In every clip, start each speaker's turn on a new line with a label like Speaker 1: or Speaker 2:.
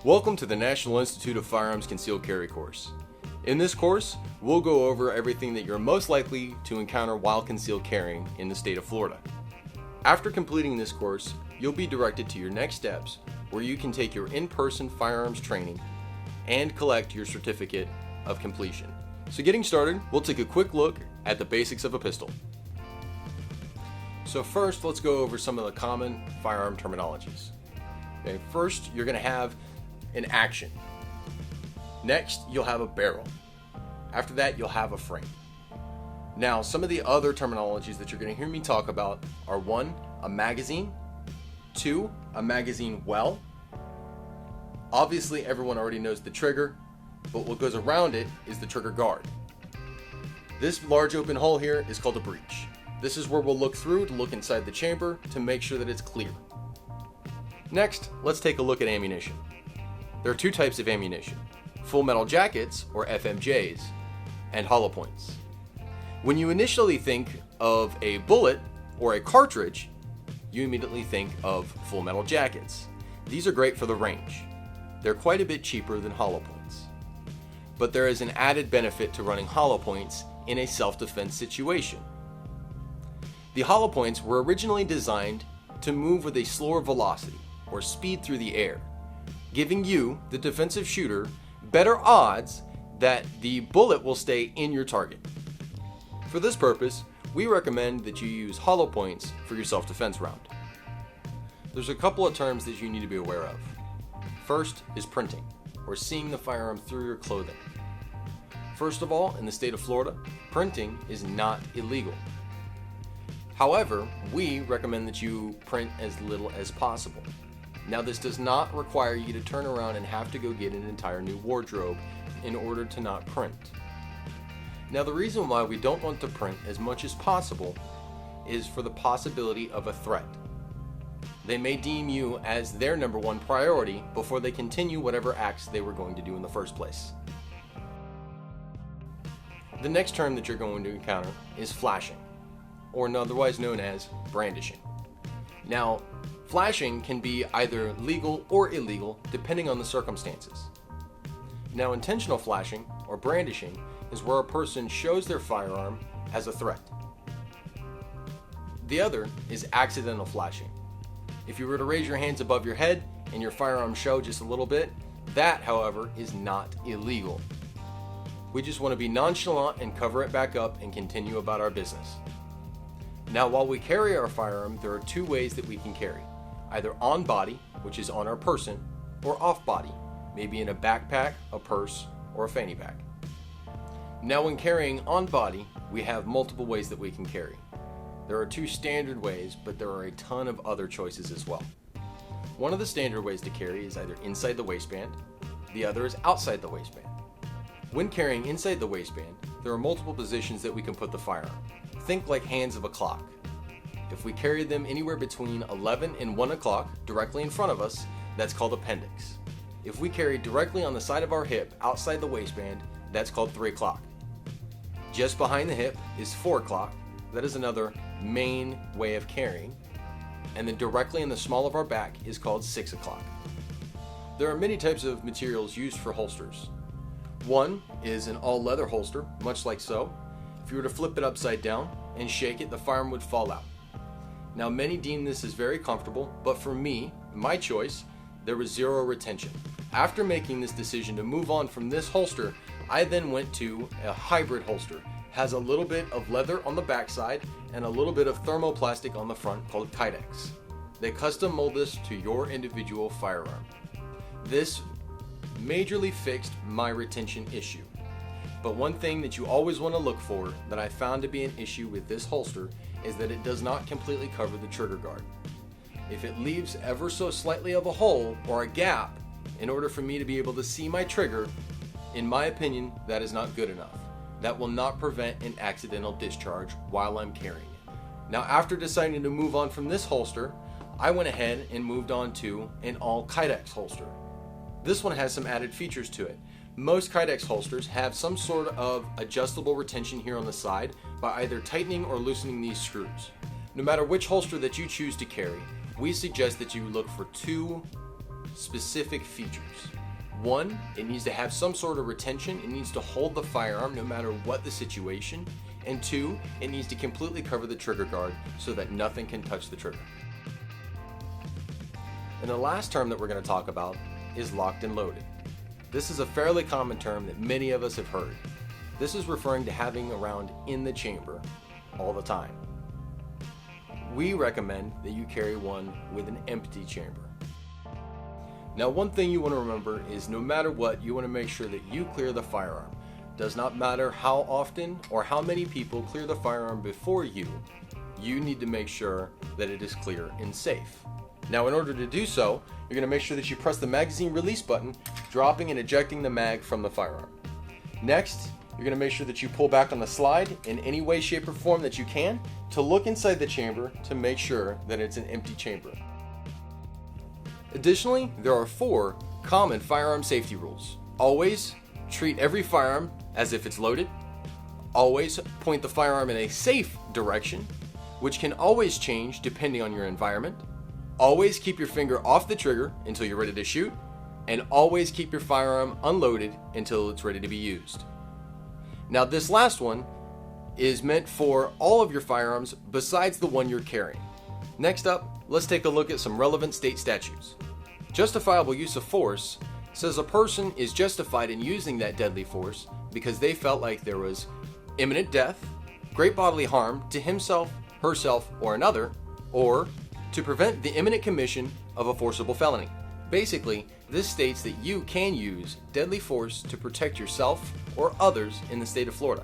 Speaker 1: Welcome to the National Institute of Firearms Concealed Carry course. In this course, we'll go over everything that you're most likely to encounter while concealed carrying in the state of Florida. After completing this course, you'll be directed to your next steps where you can take your in-person firearms training and collect your certificate of completion. So getting started, we'll take a quick look at the basics of a pistol. So first, let's go over some of the common firearm terminologies. Okay, first, you're going to have an action. Next, you'll have a barrel. After that, you'll have a frame. Now, some of the other terminologies that you're going to hear me talk about are 1, a magazine, 2, a magazine well. Obviously, everyone already knows the trigger, but what goes around it is the trigger guard. This large open hole here is called a breech. This is where we'll look through to look inside the chamber to make sure that it's clear. Next, let's take a look at ammunition. There are 2 types of ammunition: full metal jackets, or FMJs, and hollow points. When you initially think of a bullet or a cartridge, you immediately think of full metal jackets. These are great for the range. They're quite a bit cheaper than hollow points. But there is an added benefit to running hollow points in a self-defense situation. The hollow points were originally designed to move with a slower velocity, or speed through the air, giving you, the defensive shooter, better odds that the bullet will stay in your target. For this purpose, we recommend that you use hollow points for your self-defense round. There's a couple of terms that you need to be aware of. First is printing, or seeing the firearm through your clothing. First of all, in the state of Florida, printing is not illegal. However, we recommend that you print as little as possible. Now, this does not require you to turn around and have to go get an entire new wardrobe in order to not print. Now, the reason why we don't want to print as much as possible is for the possibility of a threat. They may deem you as their number one priority before they continue whatever acts they were going to do in the first place. The next term that you're going to encounter is flashing, or otherwise known as brandishing. Now, flashing can be either legal or illegal depending on the circumstances. Now, intentional flashing or brandishing is where a person shows their firearm as a threat. The other is accidental flashing. If you were to raise your hands above your head and your firearm show just a little bit, that, however, is not illegal. We just want to be nonchalant and cover it back up and continue about our business. Now, while we carry our firearm, there are 2 ways that we can carry. Either on body, which is on our person, or off body, maybe in a backpack, a purse, or a fanny pack. Now, when carrying on body, we have multiple ways that we can carry. There are 2 standard ways, but there are a ton of other choices as well. One of the standard ways to carry is either inside the waistband, the other is outside the waistband. When carrying inside the waistband, there are multiple positions that we can put the firearm. Think like hands of a clock. If we carry them anywhere between 11 and 1 o'clock directly in front of us, that's called appendix. If we carry directly on the side of our hip outside the waistband, that's called 3 o'clock. Just behind the hip is 4 o'clock. That is another main way of carrying. And then directly in the small of our back is called 6 o'clock. There are many types of materials used for holsters. One is an all-leather holster, much like so. If you were to flip it upside down and shake it, the firearm would fall out. Now, many deem this as very comfortable, but for me, my choice, there was 0 retention. After making this decision to move on from this holster, I then went to a hybrid holster. Has a little bit of leather on the backside and a little bit of thermoplastic on the front called Kydex. They custom mold this to your individual firearm. This majorly fixed my retention issue. But one thing that you always want to look for that I found to be an issue with this holster is that it does not completely cover the trigger guard. If it leaves ever so slightly of a hole or a gap in order for me to be able to see my trigger, in my opinion, that is not good enough. That will not prevent an accidental discharge while I'm carrying it. Now, after deciding to move on from this holster, I went ahead and moved on to an all Kydex holster. This one has some added features to it. Most Kydex holsters have some sort of adjustable retention here on the side by either tightening or loosening these screws. No matter which holster that you choose to carry, we suggest that you look for 2 specific features. One, it needs to have some sort of retention. It needs to hold the firearm no matter what the situation. And two, it needs to completely cover the trigger guard so that nothing can touch the trigger. And the last term that we're going to talk about is locked and loaded. This is a fairly common term that many of us have heard. This is referring to having a round in the chamber all the time. We recommend that you carry one with an empty chamber. Now, one thing you want to remember is no matter what, you want to make sure that you clear the firearm. Does not matter how often or how many people clear the firearm before you need to make sure that it is clear and safe. Now, in order to do so, you're going to make sure that you press the magazine release button, dropping and ejecting the mag from the firearm. Next, you're going to make sure that you pull back on the slide in any way, shape, or form that you can to look inside the chamber to make sure that it's an empty chamber. Additionally, there are 4 common firearm safety rules. Always treat every firearm as if it's loaded. Always point the firearm in a safe direction, which can always change depending on your environment. Always keep your finger off the trigger until you're ready to shoot, and always keep your firearm unloaded until it's ready to be used. Now, this last one is meant for all of your firearms besides the one you're carrying. Next up, let's take a look at some relevant state statutes. Justifiable use of force says a person is justified in using that deadly force because they felt like there was imminent death, great bodily harm to himself, herself, or another, or to prevent the imminent commission of a forcible felony. Basically, this states that you can use deadly force to protect yourself or others in the state of Florida.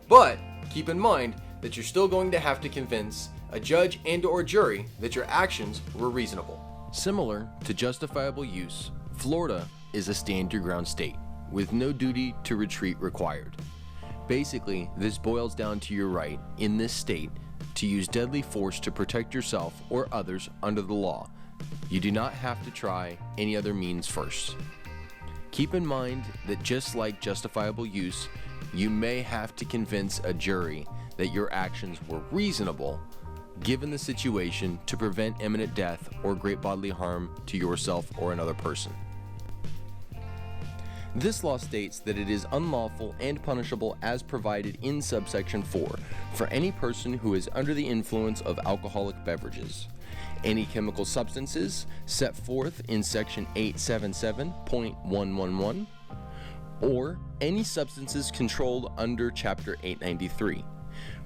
Speaker 1: But keep in mind that you're still going to have to convince a judge and/or jury that your actions were reasonable. Similar to justifiable use, Florida is a stand your ground state with no duty to retreat required. Basically, this boils down to your right in this state to use deadly force to protect yourself or others under the law. You do not have to try any other means first. Keep in mind that just like justifiable use, you may have to convince a jury that your actions were reasonable given the situation to prevent imminent death or great bodily harm to yourself or another person. This law states that it is unlawful and punishable as provided in subsection 4 for any person who is under the influence of alcoholic beverages, any chemical substances set forth in section 877.111, or any substances controlled under chapter 893,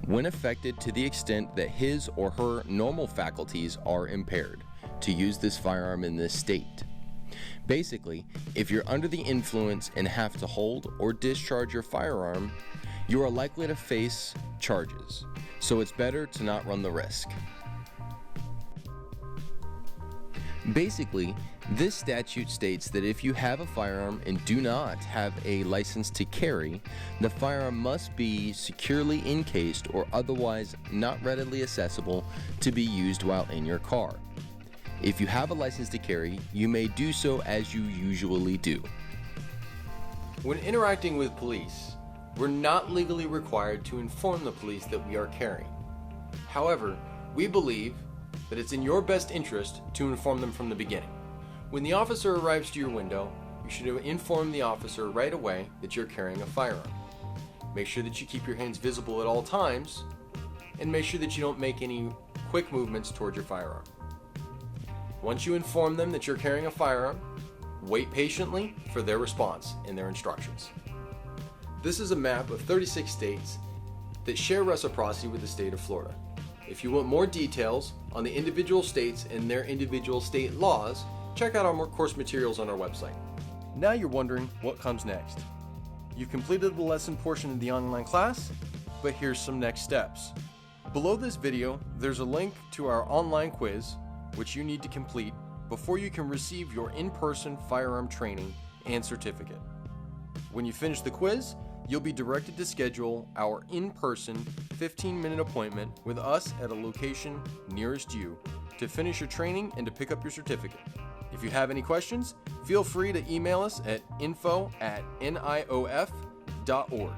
Speaker 1: when affected to the extent that his or her normal faculties are impaired to use this firearm in this state. Basically, if you're under the influence and have to hold or discharge your firearm, you are likely to face charges, so it's better to not run the risk. Basically, this statute states that if you have a firearm and do not have a license to carry, the firearm must be securely encased or otherwise not readily accessible to be used while in your car. If you have a license to carry, you may do so as you usually do. When interacting with police, we're not legally required to inform the police that we are carrying. However, we believe that it's in your best interest to inform them from the beginning. When the officer arrives to your window, you should inform the officer right away that you're carrying a firearm. Make sure that you keep your hands visible at all times, and make sure that you don't make any quick movements toward your firearm. Once you inform them that you're carrying a firearm, wait patiently for their response and their instructions. This is a map of 36 states that share reciprocity with the state of Florida. If you want more details on the individual states and their individual state laws, check out our more course materials on our website. Now you're wondering what comes next. You've completed the lesson portion of the online class, but here's some next steps. Below this video, there's a link to our online quiz, which you need to complete before you can receive your in-person firearm training and certificate. When you finish the quiz, you'll be directed to schedule our in-person 15-minute appointment with us at a location nearest you to finish your training and to pick up your certificate. If you have any questions, feel free to email us at info@niof.org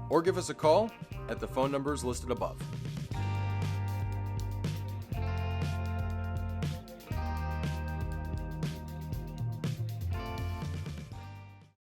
Speaker 1: or give us a call at the phone numbers listed above.